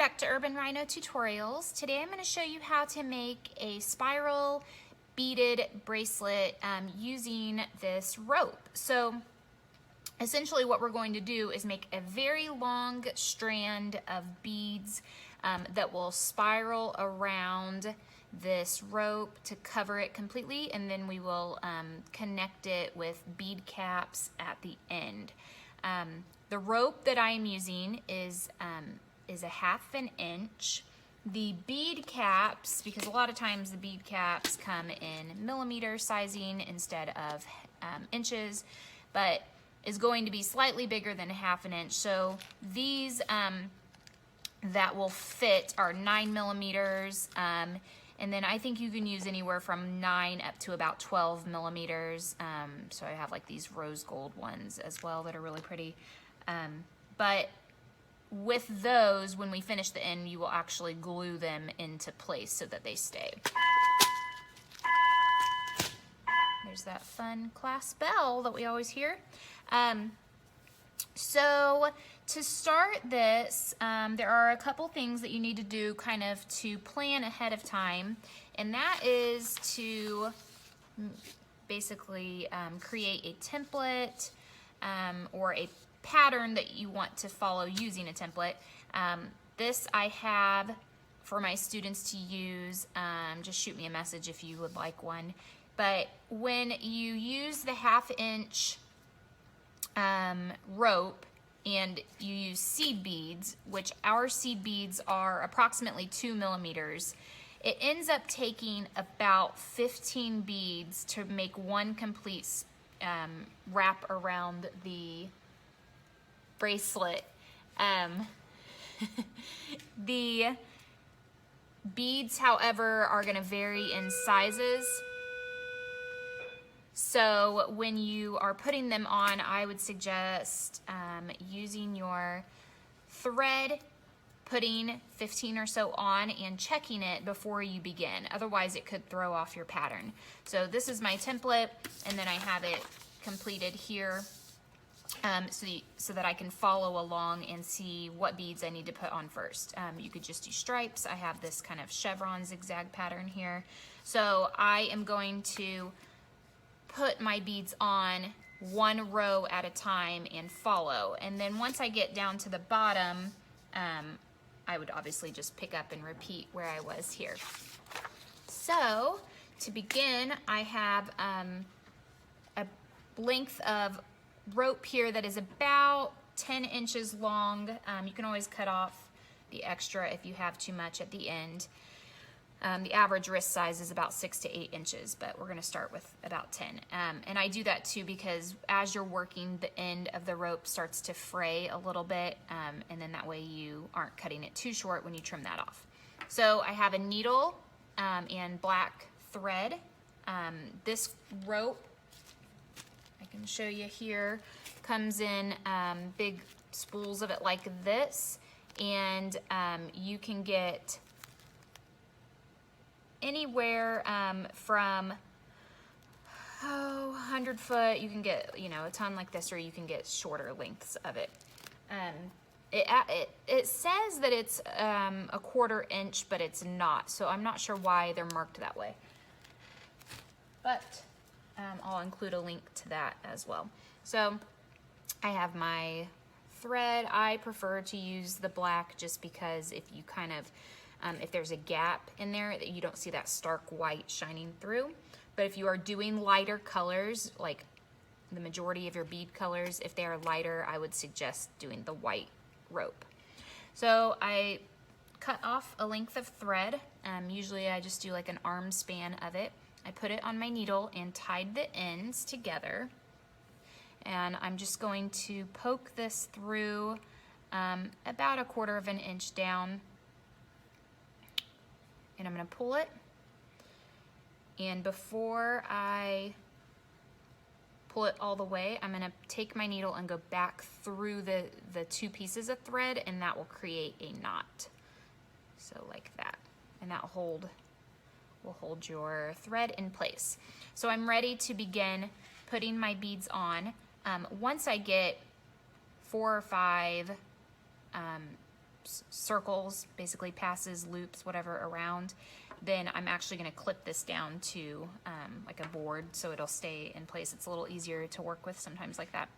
back to Urban Rhino Tutorials. Today I'm going to show you how to make a spiral beaded bracelet using this rope. So essentially what we're going to do is make a very long strand of beads that will spiral around this rope to cover it completely, and then we will connect it with bead caps at the end. The rope that I am using is a 1/2 inch. The bead caps, because a lot of times the bead caps come in millimeter sizing instead of inches, but is going to be slightly bigger than 1/2 inch. So these that will fit are 9 millimeters. And then I think you can use anywhere from 9 up to about 12 millimeters. So I have like these rose gold ones as well that are really pretty. But with those, when we finish the end, you will actually glue them into place so that they stay. There's that fun clasp bell that we always hear. So to start this, there are a couple things that you need to do kind of to plan ahead of time, and that is to basically create a template or a pattern that you want to follow using a template. This I have for my students to use. Just shoot me a message if you would like one. But when you use the 1/2 inch rope and you use seed beads, which our seed beads are approximately 2 millimeters, it ends up taking about 15 beads to make one complete wrap around the bracelet. The beads, however, are going to vary in sizes. So when you are putting them on, I would suggest using your thread, putting 15 or so on and checking it before you begin. Otherwise it could throw off your pattern. So this is my template, and then I have it completed here so that I can follow along and see what beads I need to put on first. You could just do stripes. I have this kind of chevron zigzag pattern here. So I am going to put my beads on one row at a time and follow. And then once I get down to the bottom, I would obviously just pick up and repeat where I was here. So to begin, I have a length of rope here that is about 10 inches long. You can always cut off the extra if you have too much at the end. The average wrist size is about 6 to 8 inches, but we're gonna start with about 10. And I do that too because as you're working, the end of the rope starts to fray a little bit, and then that way you aren't cutting it too short when you trim that off. So I have a needle and black thread. This rope, I can show you here, comes in big spools of it like this, and you can get anywhere from 100 foot, you can get, you know, a ton like this, or you can get shorter lengths of it. It says that it's a 1/4 inch, but it's not, so I'm not sure why they're marked that way. But I'll include a link to that as well. So I have my thread. I prefer to use the black just because if you kind of if there's a gap in there, that you don't see that stark white shining through. But if you are doing lighter colors, like the majority of your bead colors, if they are lighter, I would suggest doing the white rope. So I cut off a length of thread. Usually I just do like an arm span of it. I put it on my needle and tied the ends together. And I'm just going to poke this through about 1/4 inch down. And I'm going to pull it, and before I pull it all the way, I'm going to take my needle and go back through the 2 pieces of thread, and that will create a knot. So like that, and that will hold your thread in place. So I'm ready to begin putting my beads on. Once I get 4 or 5 circles, basically passes, loops, whatever around, then I'm actually going to clip this down to like a board so it'll stay in place. It's a little easier to work with sometimes like that.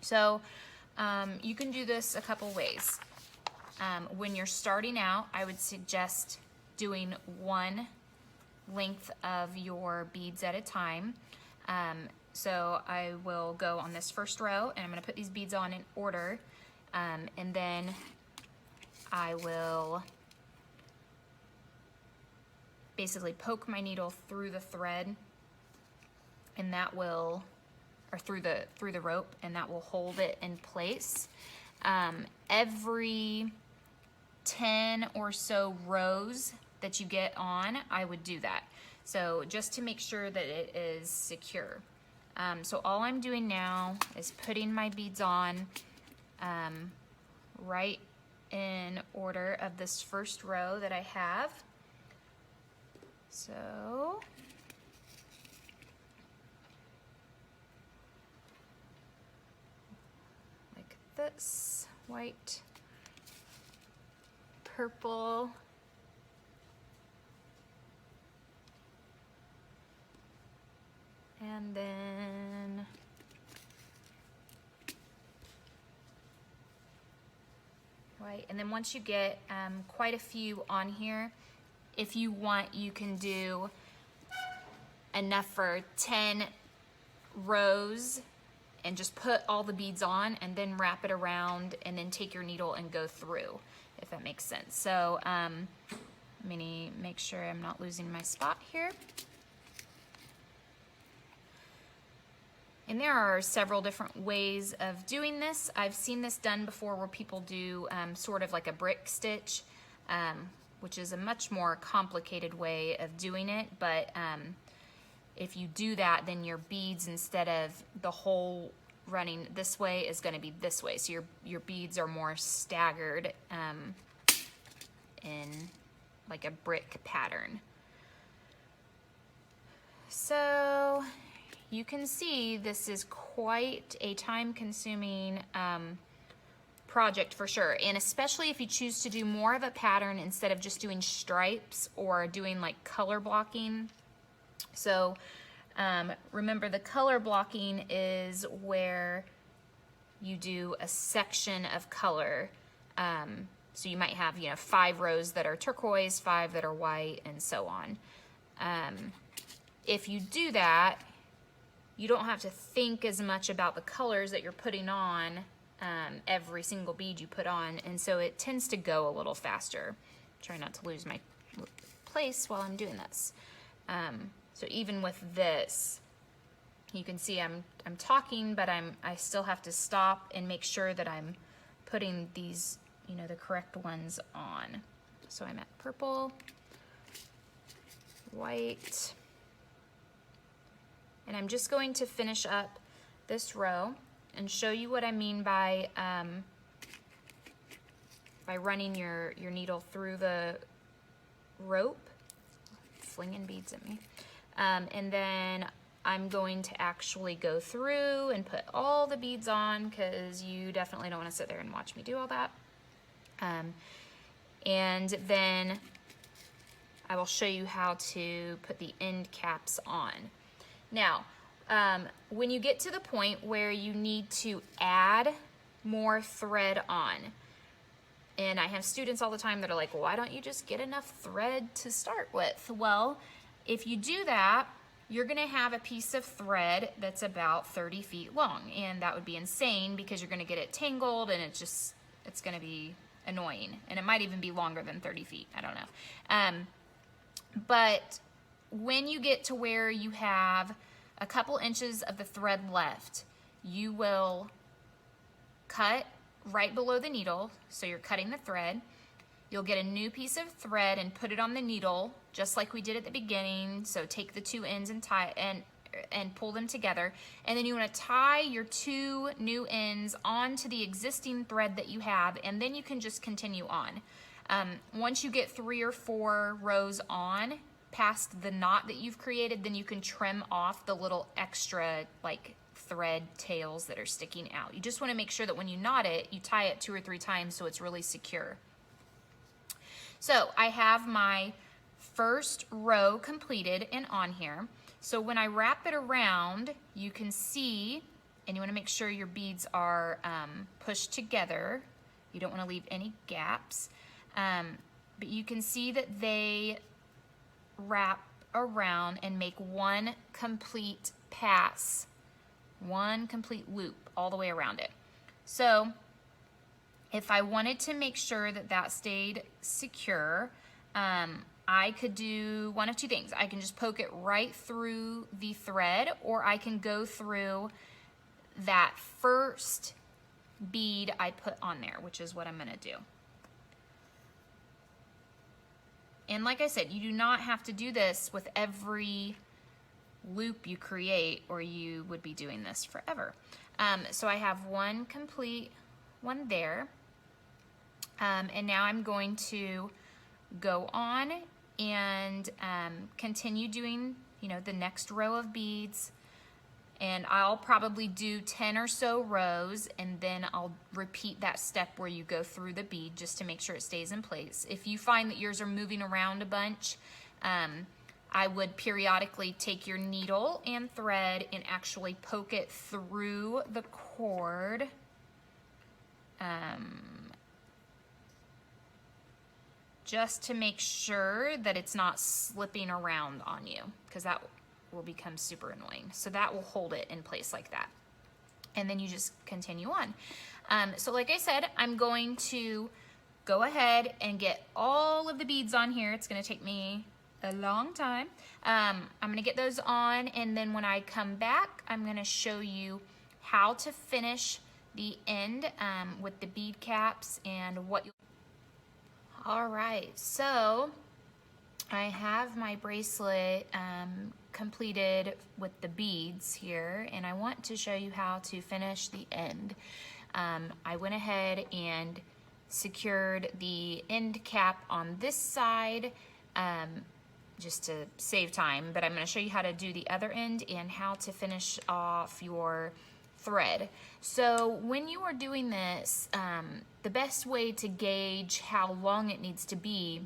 So you can do this a couple ways. When you're starting out, I would suggest doing one length of your beads at a time. So I will go on this first row and I'm going to put these beads on in order, and then I will basically poke my needle through the thread, and that will, or through the rope, and that will hold it in place. Every 10 or so rows that you get on, I would do that. So just to make sure that it is secure. So all I'm doing now is putting my beads on right in order of this first row that I have. So like this, white, purple, and then white. And then once you get quite a few on here, if you want, you can do enough for 10 rows and just put all the beads on and then wrap it around and then take your needle and go through, if that makes sense. So I'm gonna make sure I'm not losing my spot here. And there are several different ways of doing this. I've seen this done before where people do sort of like a brick stitch, which is a much more complicated way of doing it. But if you do that, then your beads, instead of the hole running this way, is going to be this way. So your beads are more staggered in like a brick pattern. So you can see this is quite a time-consuming project for sure, and especially if you choose to do more of a pattern instead of just doing stripes or doing like color blocking. So remember, the color blocking is where you do a section of color. So you might have, 5 rows that are turquoise, 5 that are white, and so on. If you do that, you don't have to think as much about the colors that you're putting on every single bead you put on, and so it tends to go a little faster. Try not to lose my place while I'm doing this. So even with this, you can see I'm talking, but I still have to stop and make sure that I'm putting these, the correct ones on. So I'm at purple, white, and I'm just going to finish up this row and show you what I mean by running your needle through the rope. Flinging beads at me. And then I'm going to actually go through and put all the beads on, because you definitely don't want to sit there and watch me do all that. And then I will show you how to put the end caps on. Now, when you get to the point where you need to add more thread on, and I have students all the time that are like, why don't you just get enough thread to start with? Well, if you do that, you're gonna have a piece of thread that's about 30 feet long, and that would be insane because you're gonna get it tangled, and it's gonna be annoying, and it might even be longer than 30 feet, I don't know. But when you get to where you have a couple inches of the thread left, you will cut right below the needle, so you're cutting the thread. You'll get a new piece of thread and put it on the needle, just like we did at the beginning. So take the 2 ends and tie and pull them together, and then you want to tie your 2 new ends onto the existing thread that you have, and then you can just continue on. Once you get 3 or 4 rows on past the knot that you've created, then you can trim off the little extra like thread tails that are sticking out. You just want to make sure that when you knot it, you tie it 2 or 3 times so it's really secure. So I have my first row completed and on here. So when I wrap it around, you can see, and you want to make sure your beads are pushed together. You don't want to leave any gaps. But you can see that they wrap around and make one complete pass, one complete loop all the way around it. So if I wanted to make sure that that stayed secure, I could do one of two things. I can just poke it right through the thread, or I can go through that first bead I put on there, which is what I'm gonna do. And like I said, you do not have to do this with every loop you create, or you would be doing this forever. So I have one complete one there. And now I'm going to go on and continue doing, you know, the next row of beads. And I'll probably do 10 or so rows, and then I'll repeat that step where you go through the bead just to make sure it stays in place. If you find that yours are moving around a bunch, I would periodically take your needle and thread and actually poke it through the cord. Just to make sure that it's not slipping around on you, because that will become super annoying. So that will hold it in place like that. And then you just continue on. So like I said, I'm going to go ahead and get all of the beads on here. It's gonna take me a long time. I'm gonna get those on, and then when I come back, I'm gonna show you how to finish the end with the bead caps and what you. All right, so I have my bracelet completed with the beads here, and I want to show you how to finish the end. I went ahead and secured the end cap on this side just to save time, but I'm going to show you how to do the other end and how to finish off your thread. So when you are doing this, the best way to gauge how long it needs to be,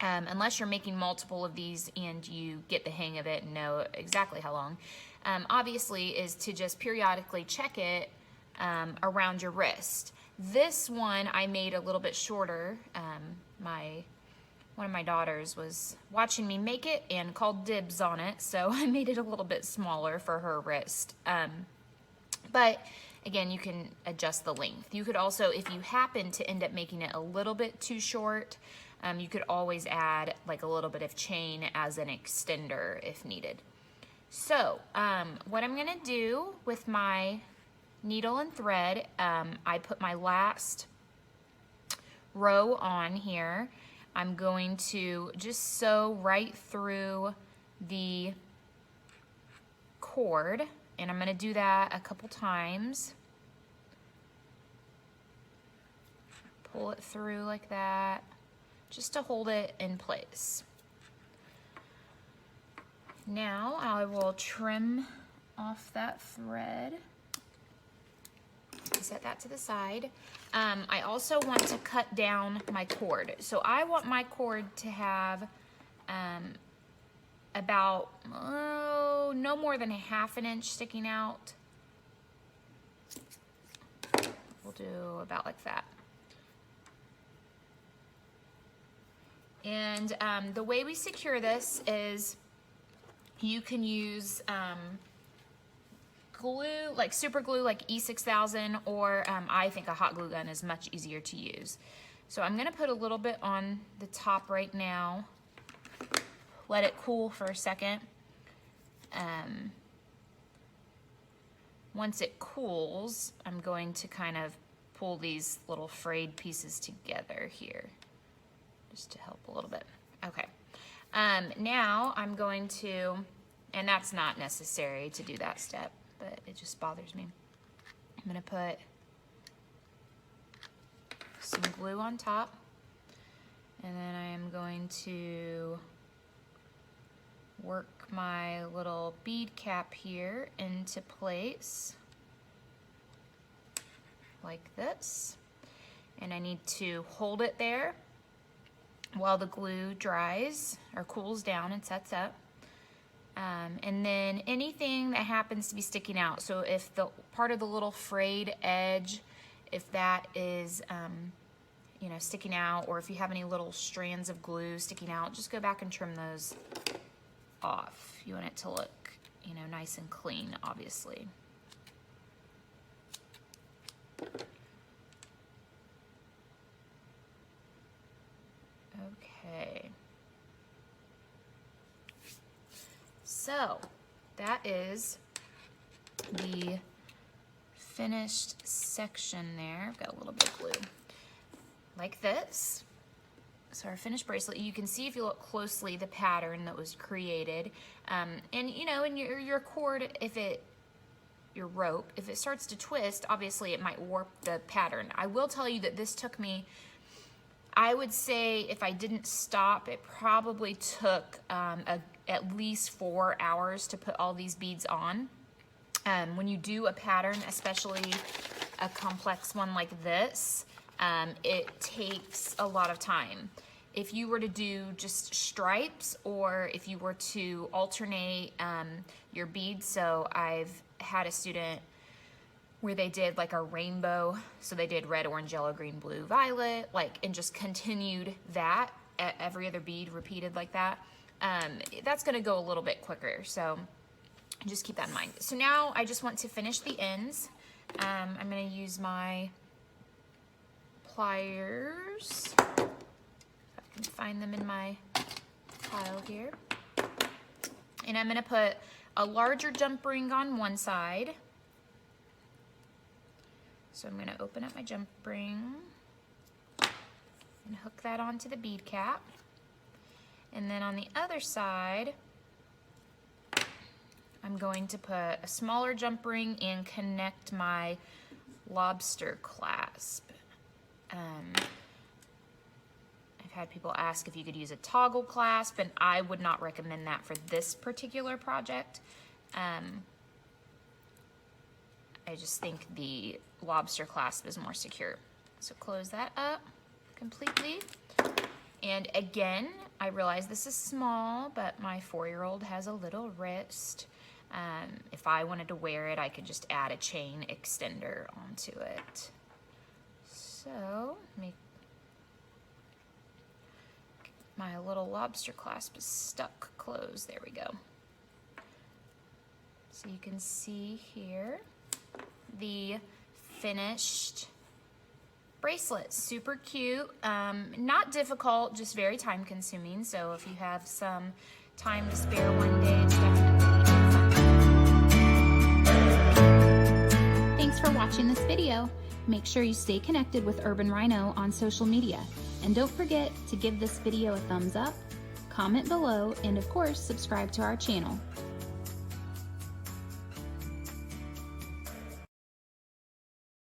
unless you're making multiple of these and you get the hang of it and know exactly how long, obviously is to just periodically check it around your wrist. This one I made a little bit shorter. One of my daughters was watching me make it and called dibs on it, so I made it a little bit smaller for her wrist. But again, you can adjust the length. You could also, if you happen to end up making it a little bit too short, you could always add like a little bit of chain as an extender if needed. So what I'm gonna do with my needle and thread, I put my last row on here. I'm going to just sew right through the cord, and I'm gonna do that a couple times. Pull it through like that, just to hold it in place. Now I will trim off that thread. Set that to the side. I also want to cut down my cord. So I want my cord to have about no more than a ½ inch sticking out. We'll do about like that. And the way we secure this is you can use glue, like super glue, like E6000, or I think a hot glue gun is much easier to use. So I'm gonna put a little bit on the top right now, let it cool for a second. Once it cools, I'm going to kind of pull these little frayed pieces together here, just to help a little bit. Okay, now I'm going to, and that's not necessary to do that step, but it just bothers me. I'm gonna put some glue on top, and then I am going to work my little bead cap here into place like this. And I need to hold it there while the glue dries or cools down and sets up. And then anything that happens to be sticking out, so if the part of the little frayed edge, if that is you know, sticking out, or if you have any little strands of glue sticking out, just go back and trim those off. You want it to look, you know, nice and clean, obviously. Okay. So that is the finished section there. I've got a little bit of glue like this. So our finished bracelet, you can see if you look closely the pattern that was created. And you know, in your cord, your rope, if it starts to twist, obviously it might warp the pattern. I will tell you that this took me, I would say if I didn't stop, it probably took at least 4 hours to put all these beads on. When you do a pattern, especially a complex one like this, it takes a lot of time. If you were to do just stripes, or if you were to alternate your beads, so I've had a student where they did like a rainbow, so they did red, orange, yellow, green, blue, violet, like, and just continued that at every other bead repeated like that. That's gonna go a little bit quicker, so just keep that in mind. So now I just want to finish the ends. I'm gonna use my pliers. I can find them in my pile here. And I'm gonna put a larger jump ring on one side. So I'm gonna open up my jump ring and hook that onto the bead cap. And then on the other side, I'm going to put a smaller jump ring and connect my lobster clasp. I've had people ask if you could use a toggle clasp, and I would not recommend that for this particular project. I just think the lobster clasp is more secure. So close that up completely. And again, I realize this is small, but my 4-year-old has a little wrist. If I wanted to wear it, I could just add a chain extender onto it. So, my little lobster clasp is stuck closed. There we go. So you can see here the finished bracelet. Super cute, not difficult, just very time consuming. So if you have some time to spare one day, it's definitely fun. Thanks for watching this video. Make sure you stay connected with Urban Rhino on social media. And don't forget to give this video a thumbs up, comment below, and of course, subscribe to our channel.